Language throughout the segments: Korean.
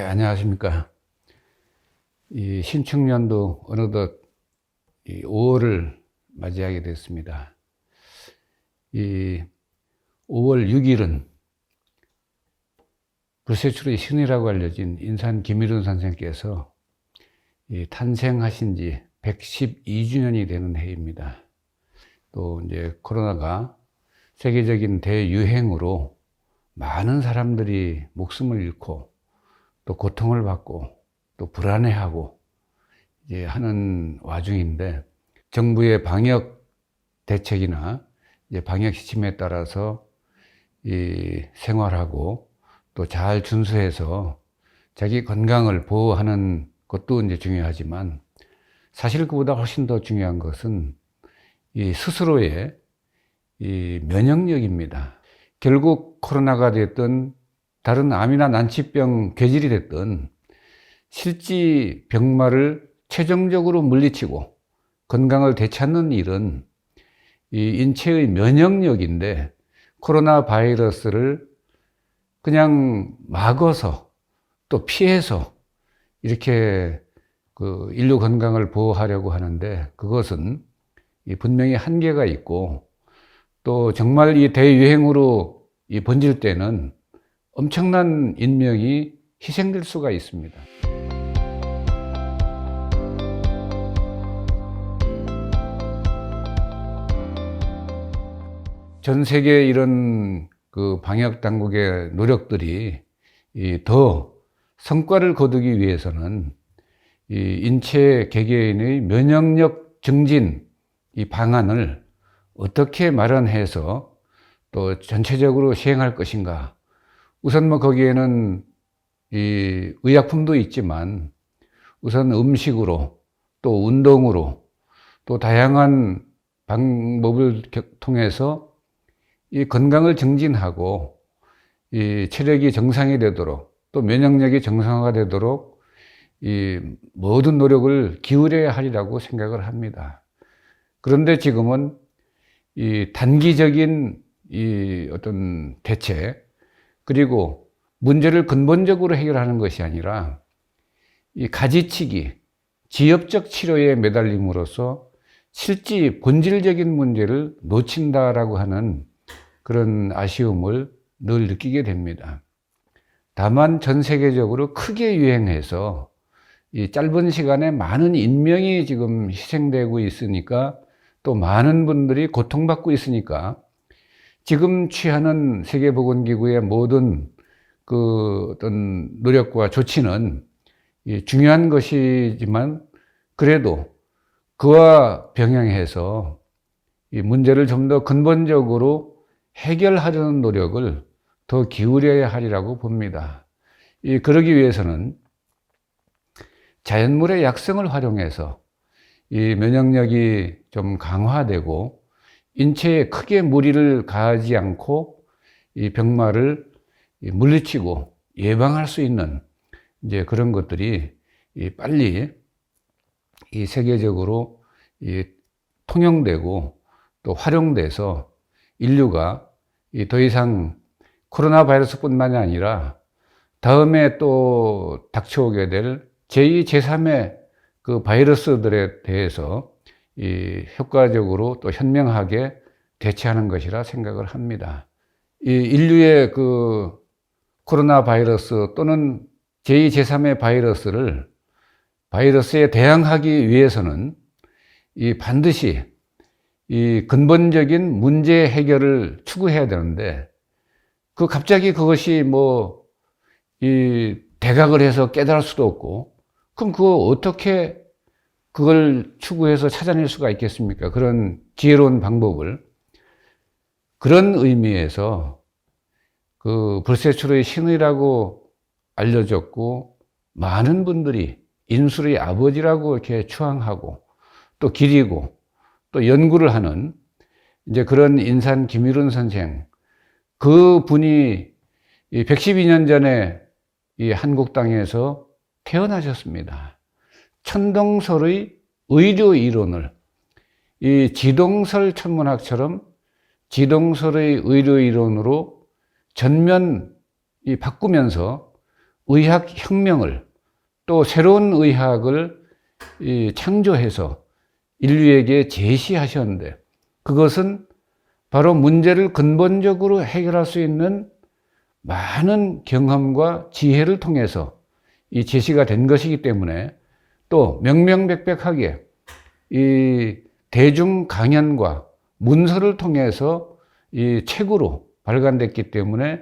안녕하십니까. 이 신축년도 어느덧 5월을 맞이하게 됐습니다. 이 5월 6일은 불세출의 신이라고 알려진 인산 김일훈 선생께서 탄생하신 지 112주년이 되는 해입니다. 또 이제 코로나가 세계적인 대유행으로 많은 사람들이 목숨을 잃고 또 고통을 받고 또 불안해하고 이제 하는 와중인데, 정부의 방역 대책이나 이제 방역 지침에 따라서 생활하고 또 잘 준수해서 자기 건강을 보호하는 것도 이제 중요하지만, 사실 그보다 훨씬 더 중요한 것은 스스로의 면역력입니다. 결국 코로나가 됐든 다른 암이나 난치병, 괴질이 됐든 실제 병마를 최종적으로 물리치고 건강을 되찾는 일은 인체의 면역력인데, 코로나 바이러스를 그냥 막아서 또 피해서 이렇게 인류 건강을 보호하려고 하는데, 그것은 분명히 한계가 있고, 또 정말 이 대유행으로 번질 때는 엄청난 인명이 희생될 수가 있습니다. 전 세계 이런 방역 당국의 노력들이 더 성과를 거두기 위해서는 인체 개개인의 면역력 증진 방안을 어떻게 마련해서 또 전체적으로 시행할 것인가. 우선 거기에는 의약품도 있지만, 우선 음식으로 또 운동으로 또 다양한 방법을 통해서 건강을 증진하고 체력이 정상이 되도록 또 면역력이 정상화가 되도록 모든 노력을 기울여야 하리라고 생각을 합니다. 그런데 지금은 단기적인 어떤 대책, 그리고 문제를 근본적으로 해결하는 것이 아니라 가지치기, 지엽적 치료에 매달림으로써 실제 본질적인 문제를 놓친다라고 하는 그런 아쉬움을 늘 느끼게 됩니다. 다만 전 세계적으로 크게 유행해서 이 짧은 시간에 많은 인명이 지금 희생되고 있으니까, 또 많은 분들이 고통받고 있으니까, 지금 취하는 세계보건기구의 모든 어떤 노력과 조치는 중요한 것이지만, 그래도 그와 병행해서 이 문제를 좀 더 근본적으로 해결하려는 노력을 더 기울여야 하리라고 봅니다. 그러기 위해서는 자연물의 약성을 활용해서 이 면역력이 좀 강화되고 인체에 크게 무리를 가하지 않고 이 병마를 물리치고 예방할 수 있는 이제 그런 것들이 빨리 세계적으로 통용되고 또 활용돼서 인류가 더 이상 코로나 바이러스뿐만이 아니라 다음에 또 닥쳐오게 될 제2, 제3의 바이러스들에 대해서 효과적으로 또 현명하게 대처하는 것이라 생각을 합니다. 인류의 코로나 바이러스 또는 제2, 제3의 바이러스에 대항하기 위해서는 반드시 근본적인 문제 해결을 추구해야 되는데, 갑자기 그것이 대각을 해서 깨달을 수도 없고, 그럼 어떻게 그걸 추구해서 찾아낼 수가 있겠습니까? 그런 지혜로운 방법을. 그런 의미에서 불세출의 신이라고 알려졌고, 많은 분들이 인술의 아버지라고 이렇게 추앙하고 또 기리고 또 연구를 하는 이제 그런 인산 김일훈 선생, 그 분이 112년 전에 이 한국 땅에서 태어나셨습니다. 천동설의 의료 이론을 지동설 천문학처럼 지동설의 의료 이론으로 전면 바꾸면서 의학 혁명을 또 새로운 의학을 창조해서 인류에게 제시하셨는데 그것은 바로 문제를 근본적으로 해결할 수 있는 많은 경험과 지혜를 통해서 이 제시가 된 것이기 때문에 또 명명백백하게 이 대중 강연과 문서를 통해서 이 책으로 발간됐기 때문에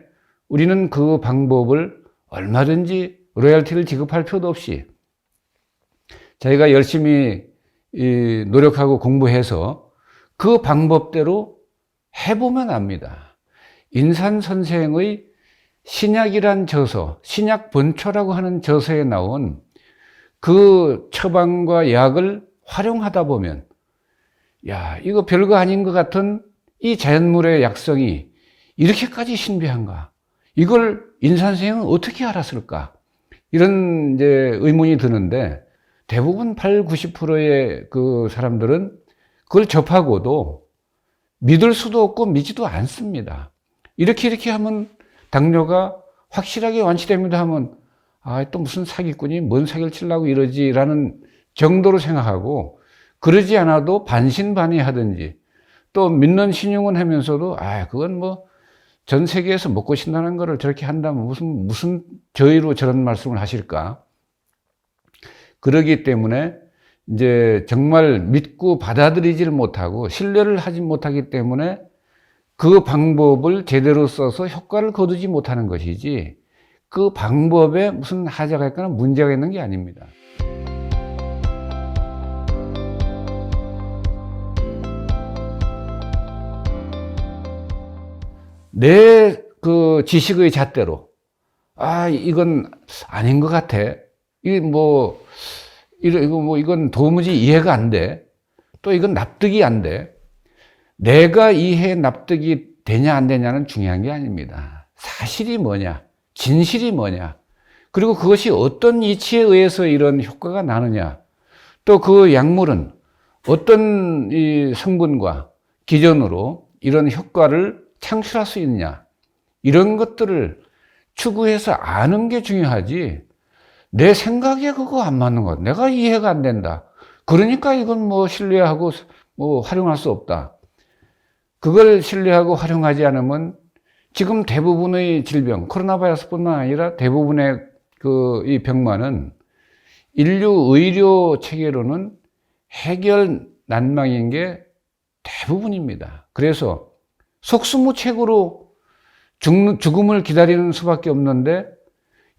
우리는 그 방법을 얼마든지 로열티를 지급할 필요도 없이 자기가 열심히 노력하고 공부해서 그 방법대로 해보면 압니다. 인산 선생의 신약이란 저서, 신약 본초라고 하는 저서에 나온 그 처방과 약을 활용하다 보면 야, 이거 별거 아닌 것 같은 이 자연물의 약성이 이렇게까지 신비한가? 이걸 인산 선생은 어떻게 알았을까? 이런 이제 의문이 드는데 대부분 80~90%의 그 사람들은 그걸 접하고도 믿을 수도 없고 믿지도 않습니다. 이렇게 하면 당뇨가 확실하게 완치됩니다 하면 아, 또 무슨 사기꾼이 뭔 사기를 치려고 이러지라는 정도로 생각하고 그러지 않아도 반신반의하든지 또 믿는 신용은 하면서도 아, 그건 뭐 전 세계에서 먹고 신다는 거를 저렇게 한다면 무슨 저희로 저런 말씀을 하실까? 그러기 때문에 이제 정말 믿고 받아들이지를 못하고 신뢰를 하지 못하기 때문에 그 방법을 제대로 써서 효과를 거두지 못하는 것이지 그 방법에 무슨 하자가 있거나 문제가 있는 게 아닙니다. 내 그 지식의 잣대로 아, 이건 아닌 것 같아. 이건 도무지 이해가 안 돼. 또 이건 납득이 안 돼. 내가 이해 납득이 되냐 안 되냐는 중요한 게 아닙니다. 사실이 뭐냐, 진실이 뭐냐, 그리고 그것이 어떤 이치에 의해서 이런 효과가 나느냐, 또 그 약물은 어떤 이 성분과 기전으로 이런 효과를 창출할 수 있느냐, 이런 것들을 추구해서 아는 게 중요하지 내 생각에 그거 안 맞는 것, 내가 이해가 안 된다, 그러니까 이건 뭐 신뢰하고 뭐 활용할 수 없다, 그걸 신뢰하고 활용하지 않으면 지금 대부분의 질병, 코로나 바이러스뿐만 아니라 대부분의 이 병만은 인류 의료 체계로는 해결 난망인 게 대부분입니다. 그래서 속수무책으로 죽음을 기다리는 수밖에 없는데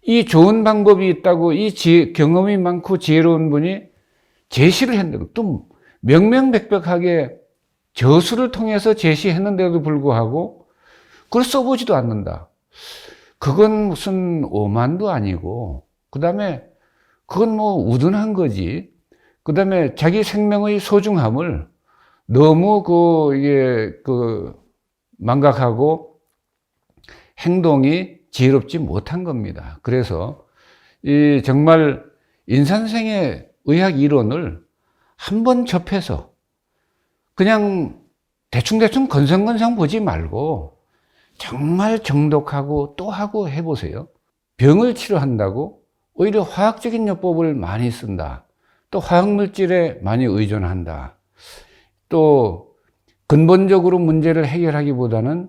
이 좋은 방법이 있다고 이 경험이 많고 지혜로운 분이 제시를 했는데 또 명명백백하게 저수를 통해서 제시했는데도 불구하고 그걸 써보지도 않는다. 그건 무슨 오만도 아니고 그 다음에 그건 뭐 우둔한 거지. 그 다음에 자기 생명의 소중함을 너무 망각하고 행동이 지혜롭지 못한 겁니다. 그래서 정말 인산 선생의 의학 이론을 한번 접해서 그냥 대충 건성건성 보지 말고 정말 정독하고 또 하고 해보세요. 병을 치료한다고 오히려 화학적인 요법을 많이 쓴다. 또 화학물질에 많이 의존한다. 또 근본적으로 문제를 해결하기보다는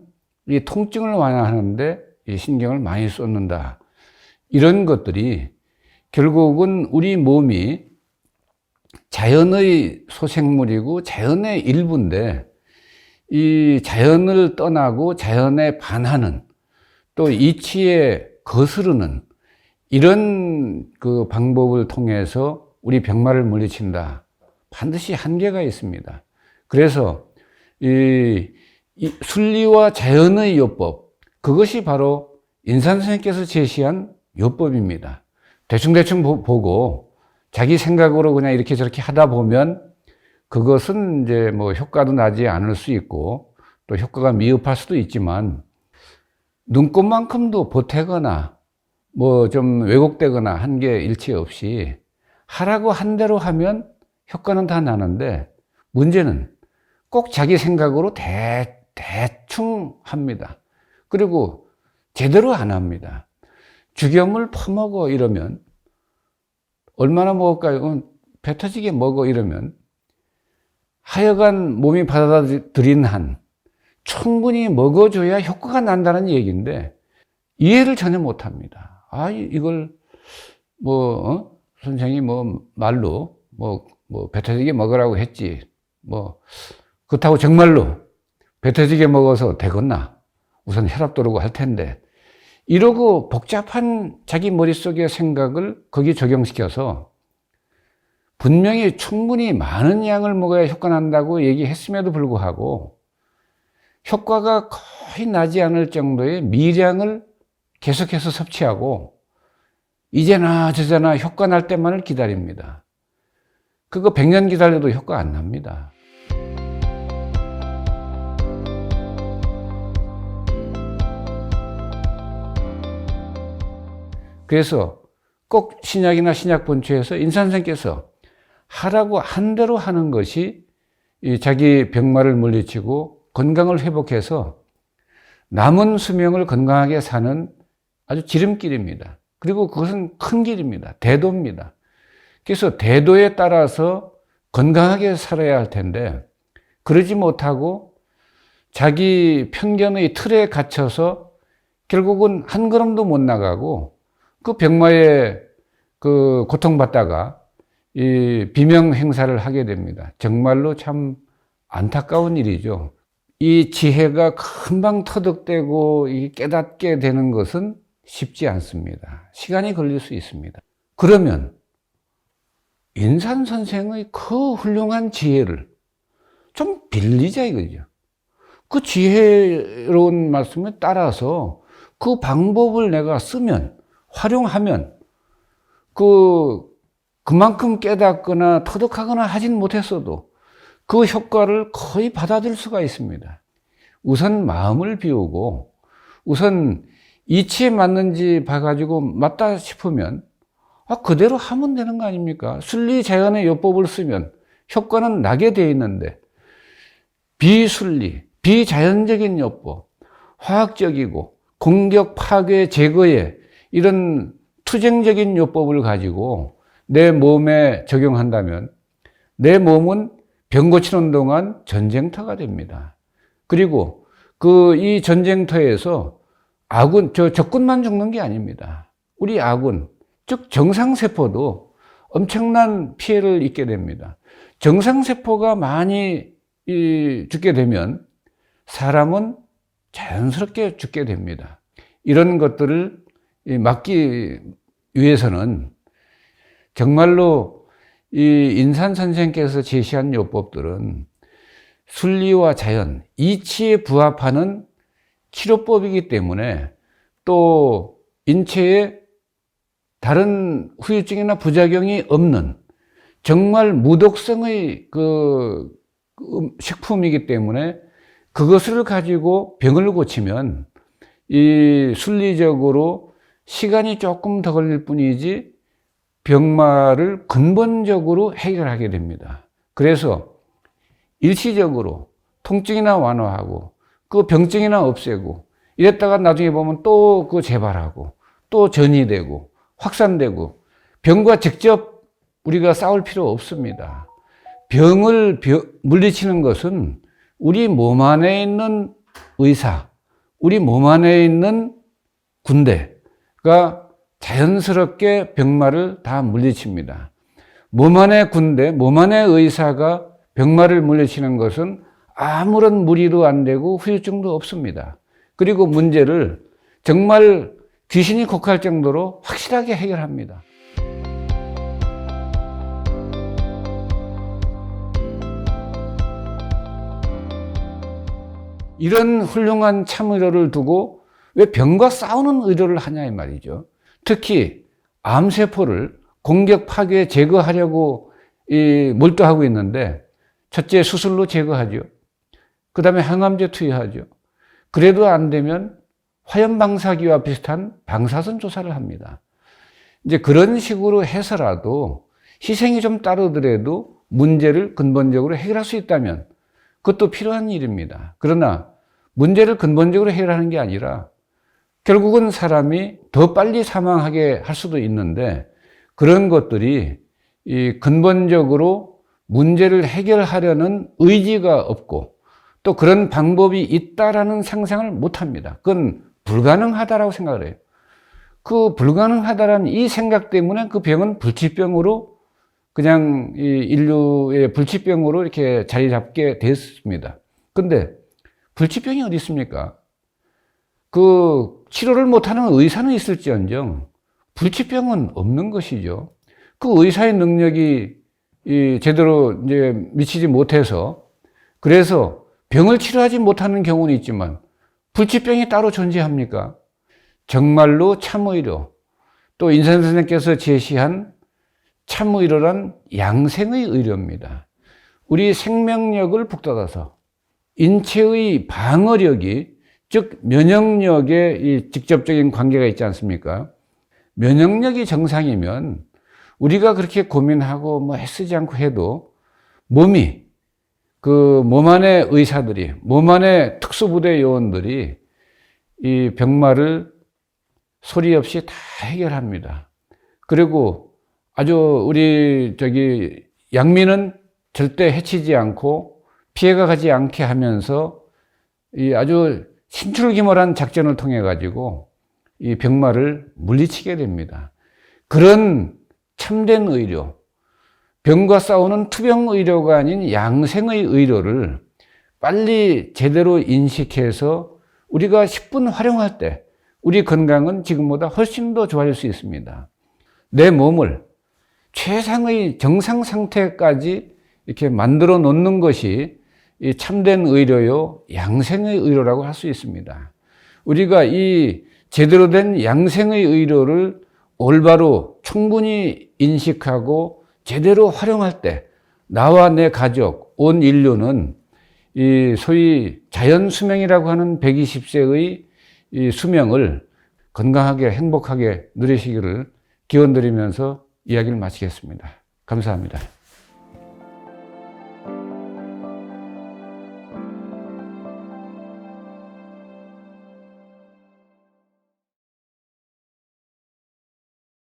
이 통증을 완화하는데 이 신경을 많이 쏟는다. 이런 것들이 결국은 우리 몸이 자연의 소생물이고 자연의 일부인데 이 자연을 떠나고 자연에 반하는 또 이치에 거스르는 이런 그 방법을 통해서 우리 병마를 물리친다. 반드시 한계가 있습니다. 그래서 이 순리와 자연의 요법, 그것이 바로 인산 선생님께서 제시한 요법입니다. 대충 보고 자기 생각으로 그냥 이렇게 저렇게 하다 보면 그것은 이제 뭐 효과도 나지 않을 수 있고 또 효과가 미흡할 수도 있지만 눈꽃만큼도 보태거나 뭐 좀 왜곡되거나 한 게 일치 없이 하라고 한 대로 하면 효과는 다 나는데 문제는 꼭 자기 생각으로 대충 합니다. 그리고 제대로 안 합니다. 죽염을 퍼먹어 이러면 얼마나 먹을까요? 배 터지게 먹어 이러면 하여간 몸이 받아들인 한 충분히 먹어줘야 효과가 난다는 얘기인데 이해를 전혀 못합니다. 이걸 선생이 말로 배 터지게 먹으라고 했지 그렇다고 정말로 배 터지게 먹어서 되겠나? 우선 혈압 도르고 할 텐데 이러고 복잡한 자기 머릿속의 생각을 거기 적용시켜서 분명히 충분히 많은 양을 먹어야 효과 난다고 얘기했음에도 불구하고 효과가 거의 나지 않을 정도의 미량을 계속해서 섭취하고 이제나 저제나 효과 날 때만을 기다립니다. 그거 100년 기다려도 효과 안 납니다. 그래서 꼭 신약이나 신약본초에서 인산선생께서 하라고 한 대로 하는 것이 자기 병마를 물리치고 건강을 회복해서 남은 수명을 건강하게 사는 아주 지름길입니다. 그리고 그것은 큰 길입니다. 대도입니다. 그래서 대도에 따라서 건강하게 살아야 할 텐데 그러지 못하고 자기 편견의 틀에 갇혀서 결국은 한 걸음도 못 나가고 그 병마에 고통받다가 이 비명 행사를 하게 됩니다. 정말로 참 안타까운 일이죠. 이 지혜가 금방 터득되고 깨닫게 되는 것은 쉽지 않습니다. 시간이 걸릴 수 있습니다. 그러면 인산선생의 그 훌륭한 지혜를 좀 빌리자 이거죠. 그 지혜로운 말씀에 따라서 그 방법을 내가 쓰면 활용하면 그만큼 깨닫거나 터득하거나 하진 못했어도 그 효과를 거의 받아들일 수가 있습니다. 우선 마음을 비우고 우선 이치에 맞는지 봐가지고 맞다 싶으면 그대로 하면 되는 거 아닙니까? 순리 자연의 요법을 쓰면 효과는 나게 돼 있는데 비순리, 비자연적인 요법, 화학적이고 공격, 파괴, 제거에 이런 투쟁적인 요법을 가지고 내 몸에 적용한다면 내 몸은 병 고치는 동안 전쟁터가 됩니다. 그리고 이 전쟁터에서 적군만 죽는 게 아닙니다. 우리 아군, 즉 정상세포도 엄청난 피해를 입게 됩니다. 정상세포가 많이 죽게 되면 사람은 자연스럽게 죽게 됩니다. 이런 것들을 막기 위해서는 정말로 이 인산선생께서 제시한 요법들은 순리와 자연, 이치에 부합하는 치료법이기 때문에 또 인체에 다른 후유증이나 부작용이 없는 정말 무독성의 식품이기 때문에 그것을 가지고 병을 고치면 이 순리적으로 시간이 조금 더 걸릴 뿐이지 병마를 근본적으로 해결하게 됩니다. 그래서 일시적으로 통증이나 완화하고 그 병증이나 없애고 이랬다가 나중에 보면 또 재발하고 또 전이되고 확산되고 병과 직접 우리가 싸울 필요 없습니다. 병을 물리치는 것은 우리 몸 안에 있는 의사, 우리 몸 안에 있는 군대가 자연스럽게 병마를 다 물리칩니다. 몸 안의 군대, 몸 안의 의사가 병마를 물리치는 것은 아무런 무리도 안 되고 후유증도 없습니다. 그리고 문제를 정말 귀신이 곡할 정도로 확실하게 해결합니다. 이런 훌륭한 참의료를 두고 왜 병과 싸우는 의료를 하냐 이 말이죠. 특히 암세포를 공격, 파괴, 제거하려고 몰두하고 있는데 첫째 수술로 제거하죠. 그 다음에 항암제 투여하죠. 그래도 안 되면 화염방사기와 비슷한 방사선 조사를 합니다. 이제 그런 식으로 해서라도 희생이 좀 따르더라도 문제를 근본적으로 해결할 수 있다면 그것도 필요한 일입니다. 그러나 문제를 근본적으로 해결하는 게 아니라 결국은 사람이 더 빨리 사망하게 할 수도 있는데 그런 것들이 이 근본적으로 문제를 해결하려는 의지가 없고 또 그런 방법이 있다라는 상상을 못 합니다. 그건 불가능하다라고 생각을 해요. 그 불가능하다라는 이 생각 때문에 그 병은 불치병으로 그냥 이 인류의 불치병으로 이렇게 자리 잡게 됐습니다. 근데 불치병이 어디 있습니까? 그 치료를 못하는 의사는 있을지언정 불치병은 없는 것이죠. 그 의사의 능력이 제대로 이제 미치지 못해서 그래서 병을 치료하지 못하는 경우는 있지만 불치병이 따로 존재합니까? 정말로 참의료, 또 인선 선생님께서 제시한 참의료란 양생의 의료입니다. 우리 생명력을 북돋아서 인체의 방어력이 즉 면역력에 이 직접적인 관계가 있지 않습니까? 면역력이 정상이면 우리가 그렇게 고민하고 뭐 애쓰지 않고 해도 몸이 그 몸 안의 의사들이 몸 안의 특수부대 요원들이 이 병마를 소리 없이 다 해결합니다. 그리고 아주 우리 양민은 절대 해치지 않고 피해가 가지 않게 하면서 이 아주 신출귀몰한 작전을 통해 가지고 이 병마를 물리치게 됩니다. 그런 참된 의료, 병과 싸우는 투병 의료가 아닌 양생의 의료를 빨리 제대로 인식해서 우리가 10분 활용할 때 우리 건강은 지금보다 훨씬 더 좋아질 수 있습니다. 내 몸을 최상의 정상 상태까지 이렇게 만들어 놓는 것이 이 참된 의료요, 양생의 의료라고 할 수 있습니다. 우리가 이 제대로 된 양생의 의료를 올바로 충분히 인식하고 제대로 활용할 때 나와 내 가족, 온 인류는 이 소위 자연 수명이라고 하는 120세의 이 수명을 건강하게 행복하게 누리시기를 기원드리면서 이야기를 마치겠습니다. 감사합니다.